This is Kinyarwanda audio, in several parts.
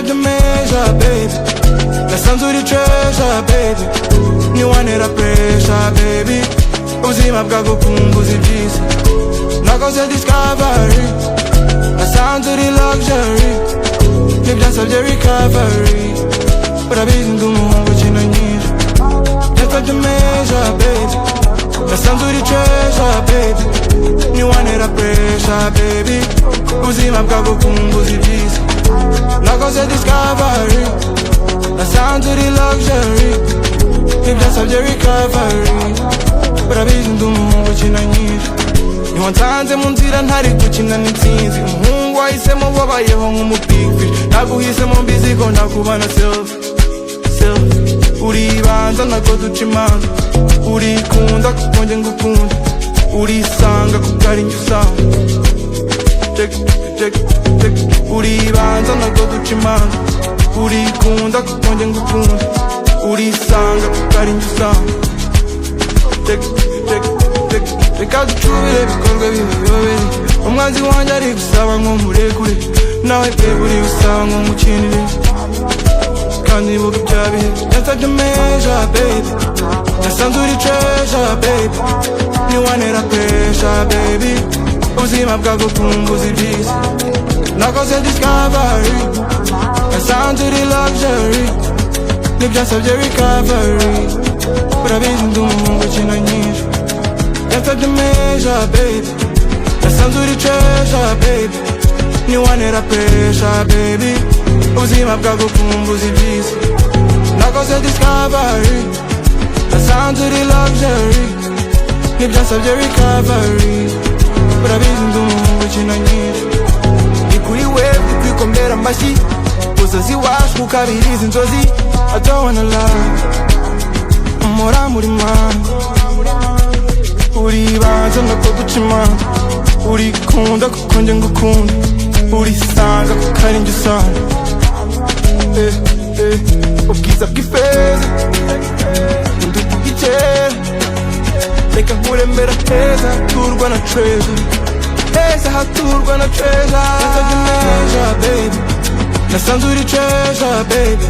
the measure, baby. Nasanze uri treasure, baby. Niwanera pressure, baby. Ubuzima bwagukumbuza ibyiza. Nakoze discovery. Nasanze uri luxury. Ntibyasabye recovery. Urabizi ndi umuhungu ukina nyinshi. Just the measure, baby. Nasanze uri treasure, baby. Niwanera pressure, baby. Ubuzima bwagukumbuza ibyiza. Nakoze discovery. Nasanze uri luxury. Ntibyasabye recovery. Urabizi ndi umuhungu ukina nyinshi. Niwansanze mu nzira ntari gukina n'intsinzi. Umuhungu wahisemo wabayeho nk'umubig fish. Naguhisemo mbizi ko nakubana self. Uribanza nako duca imanza. Urikunda kuko nje ngukunda. Urisanga kuko ari njye usanga. Uribanza nako duca imanza. Urikunda kuko nje ngukunda. Urisanga kuko ari njye usanga. Reka ducubire ibikorwa bibiyobere. Umwanzi wanjye ari gusaba nk'umurekure. Nawe babe uri gusaba nk'umukinire. Kandi buga ibya bihe. Yansabye measure, baby. Nasanze uri treasure, baby. Niwanera pressure, baby. Ubuzima bwagukumbuza ibyiza. Nakoze discovery. Nasanze uri luxury. Ntibyasabye recovery. Urabizi ndi umuhungu ukina nyinshi. Yansabye measure, baby. Nasanze uri treasure, baby. Niwanera pressure, baby. Ubuzima bwagukumbuza ibyiza. Nakoze discovery. Nasanze uri luxury. Ntibyasabye recovery. Urabizi ndi umuhungu ukina nyinshi. Ni kuri wewe kwikomera amashyi. Uzazi wacu kukabiriza inzozi. I don't wanna lie. Mpora muri mani. Uribanza nako duca imanza. Urikunda kuko nje ngukunda. Urisanga kuko ari njye usanga. Ubwiza bw'ifeza nduvuga ikera. Reka nkuremera heza haturwa na treasure. Heza haturwa na treasure. Yansabye measure, baby. Nasanze uri treasure, baby.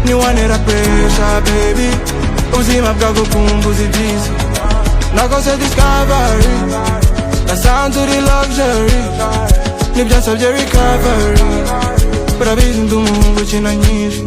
Niwanera pressure, baby. Ubuzima bwagukumbuza ibyiza. Nakoze discovery. Nasanze uri luxury. Ntibyasabye recovery. Urabizi ndi umuhungu ukina nyinshi.